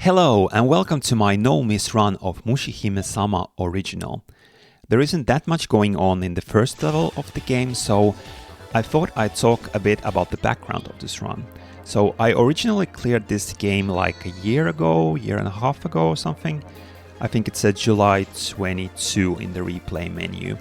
Hello and welcome to my no-miss run of Mushihimesama original. There isn't that much going on in the first level of the game, so I thought I'd talk a bit about the background of this run. So I originally cleared this game like a year and a half ago or something. I think it said July 22 in the replay menu.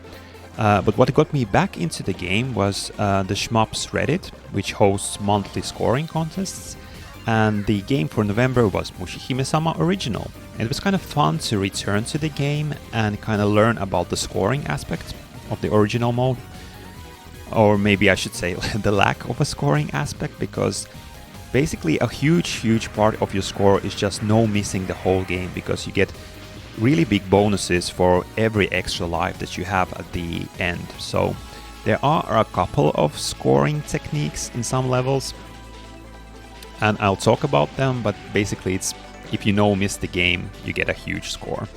But what got me back into the game was the Shmups Reddit, which hosts monthly scoring contests. And the game for November was Mushihimesama original. It was kind of fun to return to the game and kind of learn about the scoring aspect of the original mode. Or maybe I should say the lack of a scoring aspect, because basically a huge part of your score is just no missing the whole game, because you get really big bonuses for every extra life that you have at the end. So there are a couple of scoring techniques in some levels, and I'll talk about them, but basically it's if you no-miss the game, you get a huge score.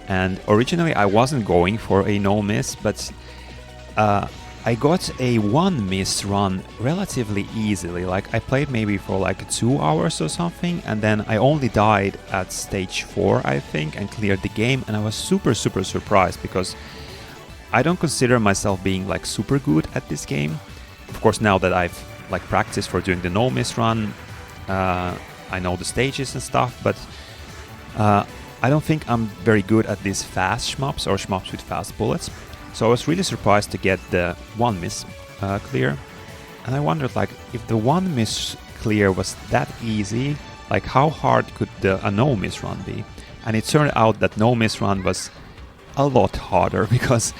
And originally I wasn't going for a no-miss, but I got a one-miss run relatively easily. Like I played maybe for like 2 hours or something, and then I only died at stage 4, I think, and cleared the game, and I was super surprised, because I don't consider myself being like super good at this game. Of course, now that I've like practice for doing the no-miss run, I know the stages and stuff, but I don't think I'm very good at these fast shmups or shmups with fast bullets. So I was really surprised to get the one miss clear, and I wondered, like, if the one miss clear was that easy, like how hard could a no-miss run be? And it turned out that no-miss run was a lot harder, because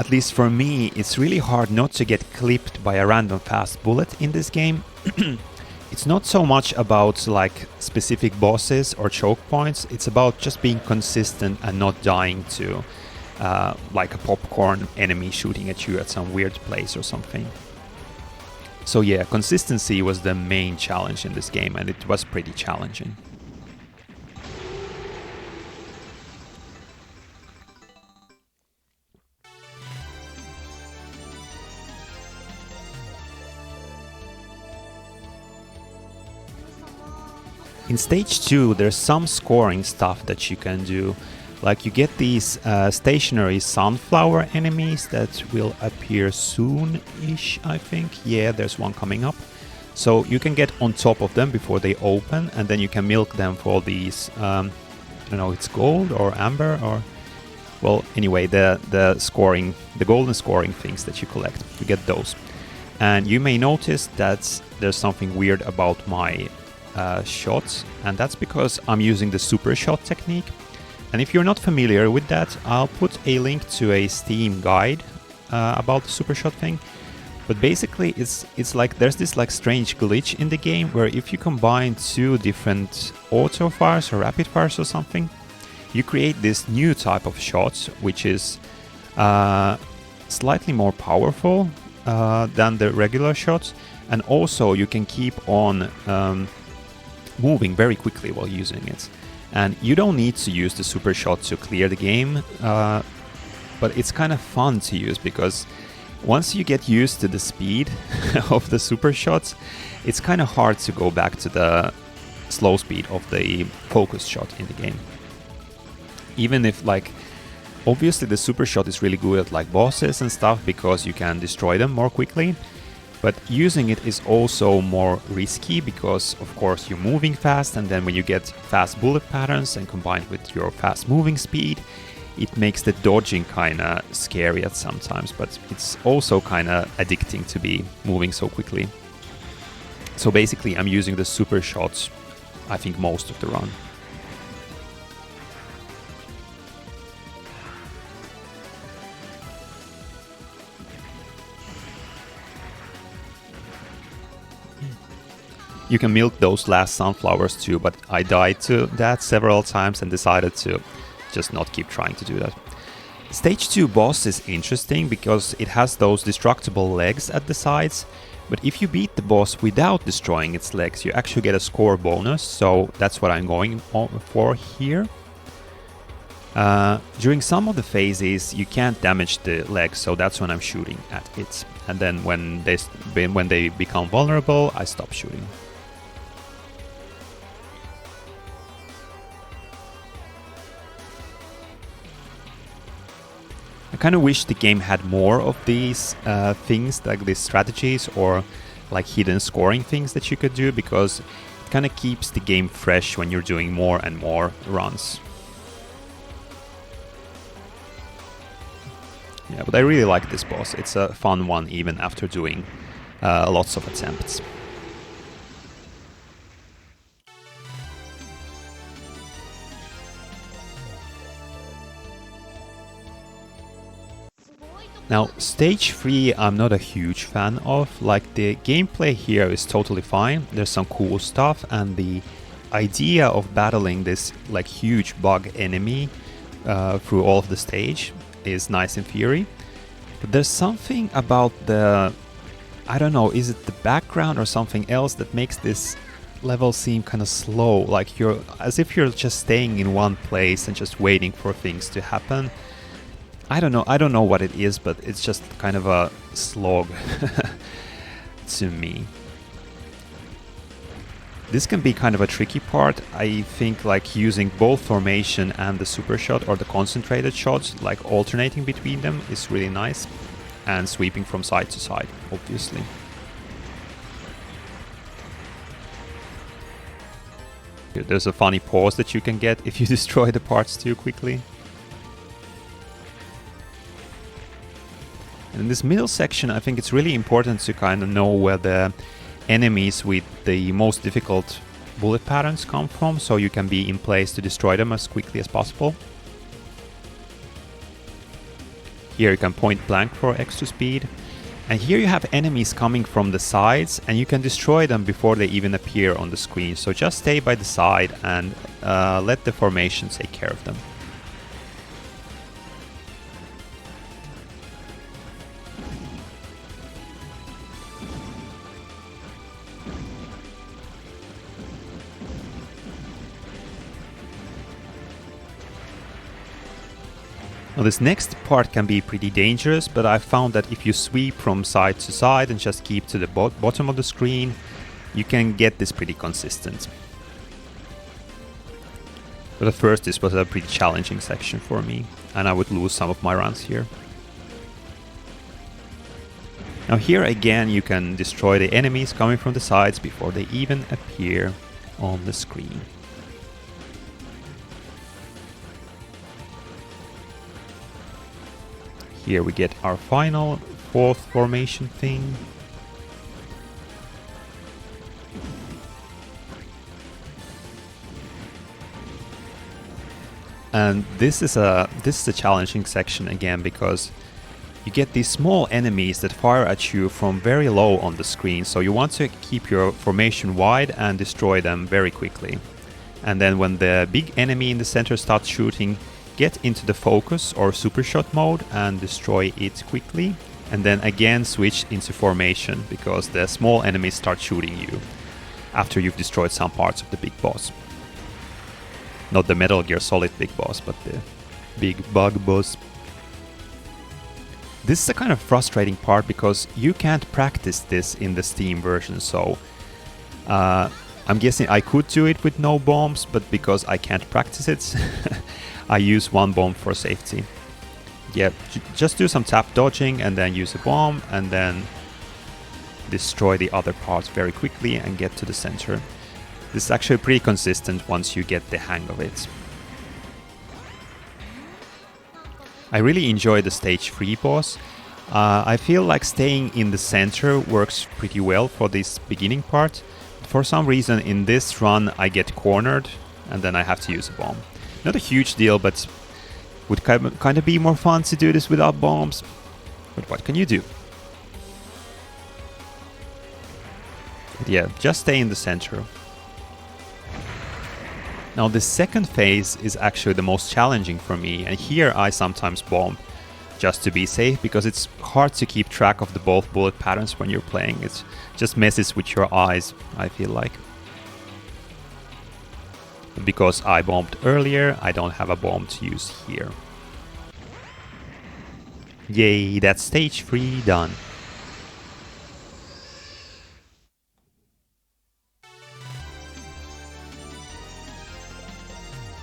at least for me, it's really hard not to get clipped by a random fast bullet in this game. It's not so much about like specific bosses or choke points, it's about just being consistent and not dying to like a popcorn enemy shooting at you at some weird place or something. So yeah, consistency was the main challenge in this game, and it was pretty challenging. In stage 2, there's some scoring stuff that you can do. Like you get these stationary sunflower enemies that will appear soon-ish, I think. Yeah, there's one coming up. So you can get on top of them before they open, and then you can milk them for these, I don't know, it's gold or amber or... Well, anyway, the scoring, the golden scoring things that you collect, you get those. And you may notice that there's something weird about my shots, and that's because I'm using the super shot technique. And if you're not familiar with that, I'll put a link to a Steam guide about the super shot thing. But basically it's like there's this like strange glitch in the game where if you combine 2 different auto fires or rapid fires or something, you create this new type of shots, which is slightly more powerful than the regular shots, and also you can keep on moving very quickly while using it. And you don't need to use the super shot to clear the game, but it's kind of fun to use, because once you get used to the speed of the super shots, it's kind of hard to go back to the slow speed of the focus shot in the game. Even if, like, obviously the super shot is really good at like bosses and stuff, because you can destroy them more quickly. But using it is also more risky, because of course you're moving fast, and then when you get fast bullet patterns and combined with your fast moving speed, it makes the dodging kind of scary at sometimes, but it's also kind of addicting to be moving so quickly. So basically I'm using the super shots, I think, most of the run. You can milk those last sunflowers too, but I died to that several times and decided to just not keep trying to do that. Stage 2 boss is interesting because it has those destructible legs at the sides, but if you beat the boss without destroying its legs, you actually get a score bonus, so that's what I'm going for here. During some of the phases you can't damage the legs, so that's when I'm shooting at it, and then when they become vulnerable, I stop shooting. kind of wish the game had more of these things, like these strategies or like hidden scoring things that you could do, because it kind of keeps the game fresh when you're doing more and more runs. Yeah, but I really like this boss. It's a fun one even after doing lots of attempts. Now, stage 3 I'm not a huge fan of. Like, the gameplay here is totally fine, there's some cool stuff, and the idea of battling this like huge bug enemy through all of the stage is nice in theory. But there's something about the, I don't know, is it the background or something else that makes this level seem kind of slow, like you're as if you're just staying in one place and just waiting for things to happen. I don't know what it is, but it's just kind of a slog to me. This can be kind of a tricky part. I think like using both formation and the super shot or the concentrated shots, like alternating between them, is really nice. And sweeping from side to side, obviously. There's a funny pause that you can get if you destroy the parts too quickly. And in this middle section, I think it's really important to kind of know where the enemies with the most difficult bullet patterns come from, so you can be in place to destroy them as quickly as possible. Here you can point blank for extra speed. And here you have enemies coming from the sides, and you can destroy them before they even appear on the screen. So just stay by the side and let the formation take care of them. Now this next part can be pretty dangerous, but I found that if you sweep from side to side and just keep to the bottom of the screen, you can get this pretty consistent. But at first this was a pretty challenging section for me, and I would lose some of my runs here. Now here again you can destroy the enemies coming from the sides before they even appear on the screen. Here we get our final fourth formation thing. And this is a challenging section again, because you get these small enemies that fire at you from very low on the screen, so you want to keep your formation wide and destroy them very quickly. And then when the big enemy in the center starts shooting, get into the focus or super shot mode and destroy it quickly, and then again switch into formation, because the small enemies start shooting you after you've destroyed some parts of the big boss. Not the Metal Gear Solid big boss, but the big bug boss. This is a kind of frustrating part, because you can't practice this in the Steam version, so I'm guessing I could do it with no bombs, but because I can't practice it, I use one bomb for safety. Yeah, just do some tap dodging and then use a bomb, and then destroy the other parts very quickly and get to the center. This is actually pretty consistent once you get the hang of it. I really enjoy the stage 3 boss. I feel like staying in the center works pretty well for this beginning part. For some reason in this run I get cornered and then I have to use a bomb. Not a huge deal, but would kind of be more fun to do this without bombs. But what can you do? But yeah, just stay in the center. Now the second phase is actually the most challenging for me, and here I sometimes bomb just to be safe, because it's hard to keep track of the both bullet patterns when you're playing. It just messes with your eyes, I feel like. But because I bombed earlier, I don't have a bomb to use here. Yay, that's stage 3 done.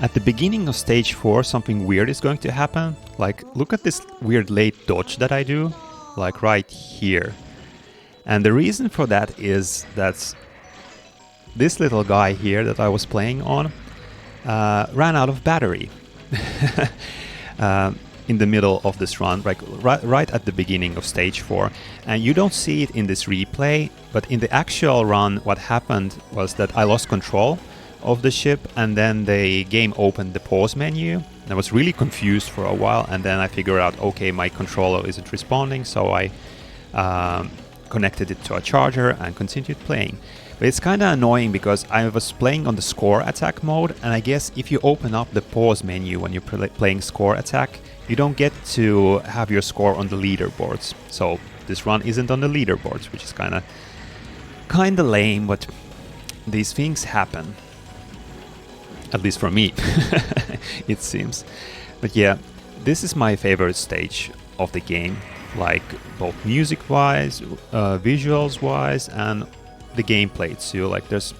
At the beginning of stage 4, something weird is going to happen. Like, look at this weird late dodge that I do, like right here. And the reason for that is that this little guy here that I was playing on ran out of battery in the middle of this run, like right at the beginning of stage 4. And you don't see it in this replay, but in the actual run, what happened was that I lost control of the ship, and then the game opened the pause menu. I was really confused for a while, and then I figured out, okay, my controller isn't responding, so I connected it to a charger and continued playing. But it's kind of annoying because I was playing on the score attack mode, and I guess if you open up the pause menu when you're playing score attack, you don't get to have your score on the leaderboards. So this run isn't on the leaderboards, which is kind of lame, but these things happen. At least for me, it seems. But yeah, this is my favorite stage of the game, like both music-wise, visuals-wise, and the gameplay too. Like there's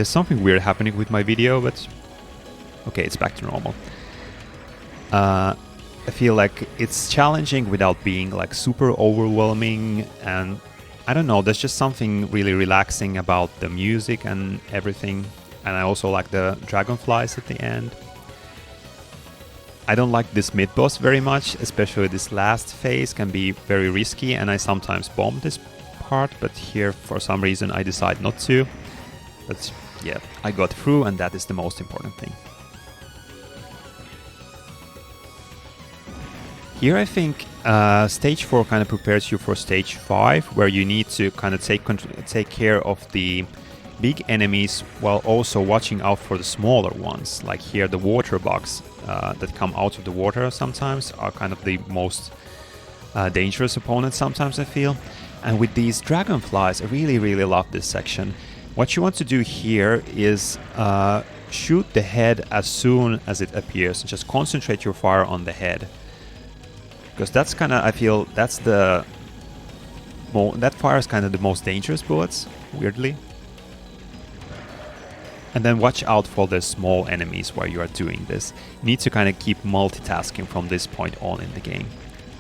something weird happening with my video, but okay, it's back to normal. I feel like it's challenging without being like super overwhelming, and I don't know, there's just something really relaxing about the music and everything. And I also like the dragonflies at the end. I don't like this mid-boss very much, especially this last phase can be very risky, and I sometimes bomb this part, but here for some reason I decide not to. But yeah, I got through, and that is the most important thing. Here I think stage 4 kind of prepares you for stage 5, where you need to kind of take care of the big enemies while also watching out for the smaller ones. Like here, the water bugs that come out of the water sometimes are kind of the most dangerous opponents sometimes, I feel. And with these dragonflies, I really love this section. What you want to do here is shoot the head as soon as it appears. Just concentrate your fire on the head. Because that's kind of, I feel, that's that fires kind of the most dangerous bullets, weirdly. And then watch out for the small enemies while you are doing this. You need to kind of keep multitasking from this point on in the game.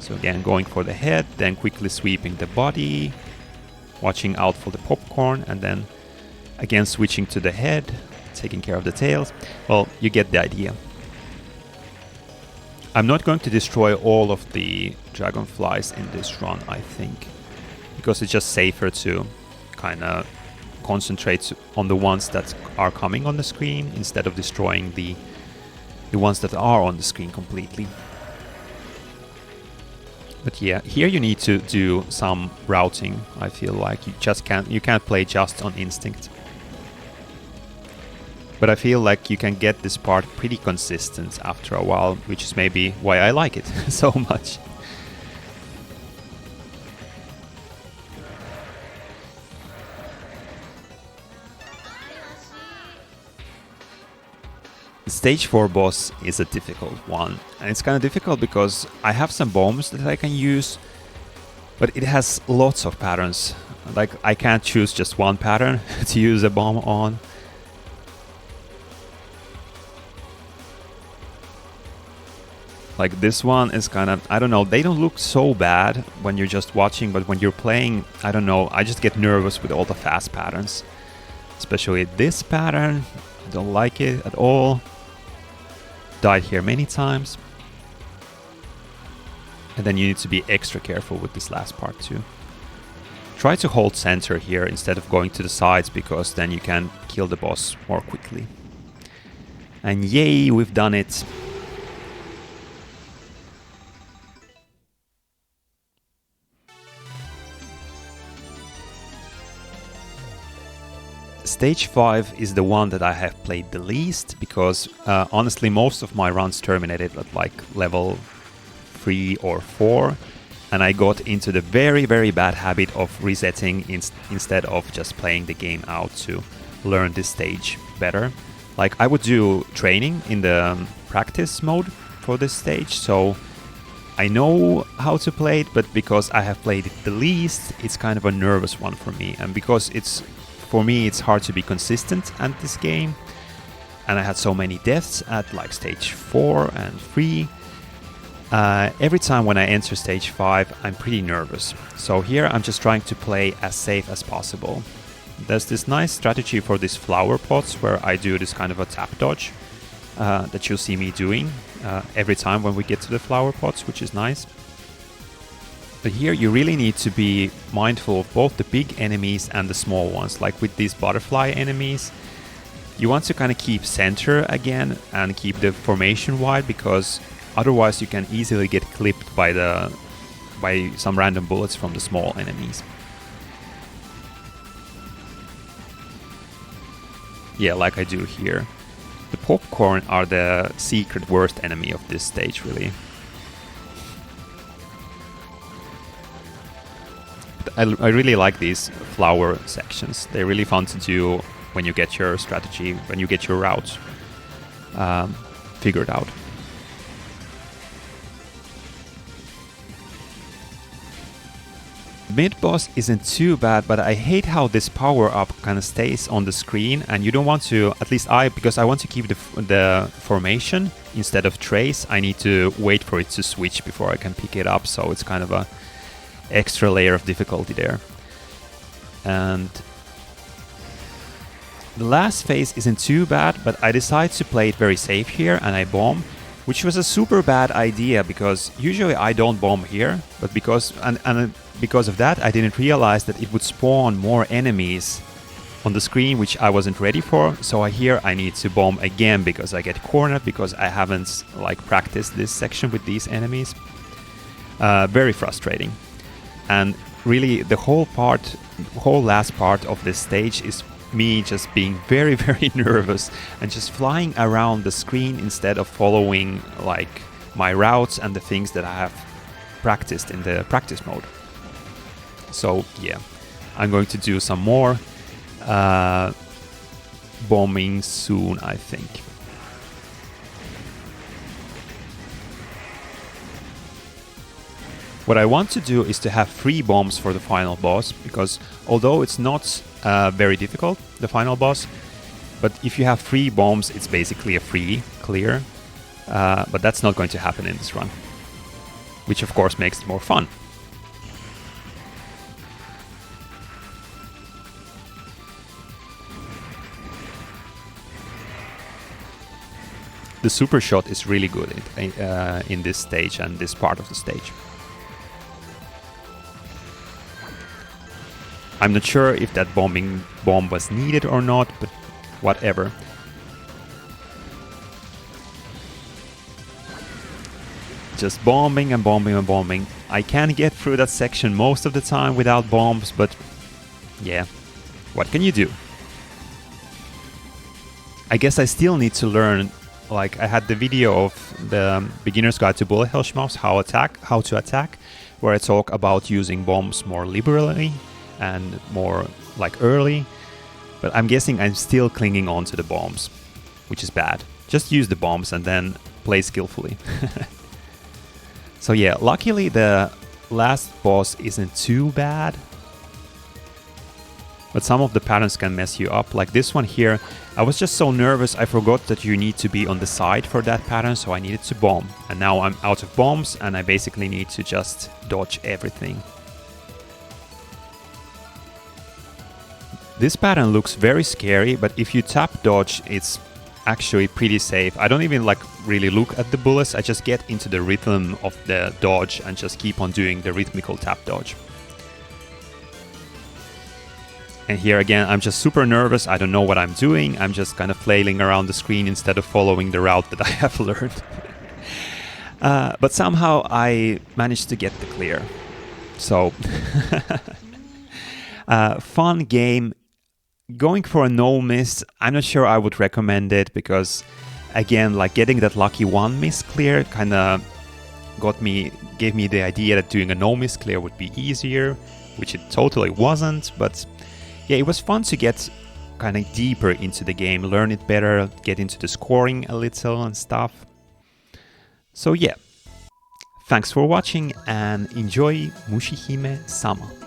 So again, going for the head, then quickly sweeping the body, watching out for the popcorn, and then again switching to the head, taking care of the tails. Well, you get the idea. I'm not going to destroy all of the dragonflies in this run, I think, because it's just safer to kind of concentrate on the ones that are coming on the screen instead of destroying the ones that are on the screen completely. But yeah, here you need to do some routing. I feel like you can't play just on instinct. But I feel like you can get this part pretty consistent after a while, which is maybe why I like it so much. The stage 4 boss is a difficult one, and it's kind of difficult because I have some bombs that I can use, but it has lots of patterns. Like, I can't choose just one pattern to use a bomb on. Like this one is kind of, I don't know, they don't look so bad when you're just watching, but when you're playing, I don't know, I just get nervous with all the fast patterns. Especially this pattern, I don't like it at all. Died here many times. And then you need to be extra careful with this last part too. Try to hold center here instead of going to the sides, because then you can kill the boss more quickly. And yay, we've done it. Stage 5 is the one that I have played the least, because honestly most of my runs terminated at like level 3 or 4, and I got into the very bad habit of resetting instead of just playing the game out to learn this stage better. Like, I would do training in the practice mode for this stage, so I know how to play it, but because I have played it the least, it's kind of a nervous one for me, and because for me it's hard to be consistent at this game. and I had so many deaths at like stage 4 and 3. Every time when I enter stage 5, I'm pretty nervous. So here I'm just trying to play as safe as possible. There's this nice strategy for these flower pots where I do this kind of a tap dodge that you'll see me doing every time when we get to the flower pots, which is nice. But here you really need to be mindful of both the big enemies and the small ones. Like with these butterfly enemies, you want to kind of keep center again and keep the formation wide, because otherwise you can easily get clipped by some random bullets from the small enemies. Yeah, like I do here. The popcorn are the secret worst enemy of this stage, really. I really like these flower sections. They're really fun to do when you get your strategy, when you get your routes figured out. Mid-boss isn't too bad, but I hate how this power-up kind of stays on the screen, and you don't want to, at least because I want to keep the formation instead of trace, I need to wait for it to switch before I can pick it up, so it's kind of a extra layer of difficulty there. And the last phase isn't too bad, but I decided to play it very safe here and I bomb, which was a super bad idea because usually I don't bomb here, but because of that I didn't realize that it would spawn more enemies on the screen, which I wasn't ready for. So here I need to bomb again because I get cornered because I haven't like practiced this section with these enemies. Very frustrating. And really the whole last part of this stage is me just being very, very nervous and just flying around the screen instead of following like my routes and the things that I have practiced in the practice mode. So yeah, I'm going to do some more bombing soon, I think. What I want to do is to have 3 bombs for the final boss, because although it's not very difficult, the final boss, but if you have 3 bombs, it's basically a free clear, but that's not going to happen in this run, which of course makes it more fun. The super shot is really good in this stage and this part of the stage. I'm not sure if that bomb was needed or not, but whatever. Just bombing and bombing and bombing. I can get through that section most of the time without bombs, but yeah, what can you do? I guess I still need to learn. Like I had the video of the beginner's guide to bullet hell schmoes, how to attack, where I talk about using bombs more liberally and more like early, but I'm guessing I'm still clinging on to the bombs, which is bad. Just use the bombs and then play skillfully. So yeah, luckily the last boss isn't too bad, but some of the patterns can mess you up. Like this one here, I was just so nervous I forgot that you need to be on the side for that pattern, so I needed to bomb. And now I'm out of bombs and I basically need to just dodge everything. This pattern looks very scary, but if you tap dodge, it's actually pretty safe. I don't even like really look at the bullets, I just get into the rhythm of the dodge and just keep on doing the rhythmical tap dodge. And here again, I'm just super nervous, I don't know what I'm doing, I'm just kind of flailing around the screen instead of following the route that I have learned. But somehow I managed to get the clear. So, fun game. Going for a no miss, I'm not sure I would recommend it because, again, like getting that lucky 1 miss clear kind of gave me the idea that doing a no miss clear would be easier, which it totally wasn't. But yeah, it was fun to get kind of deeper into the game, learn it better, get into the scoring a little and stuff. So yeah, thanks for watching and enjoy Mushihimesama.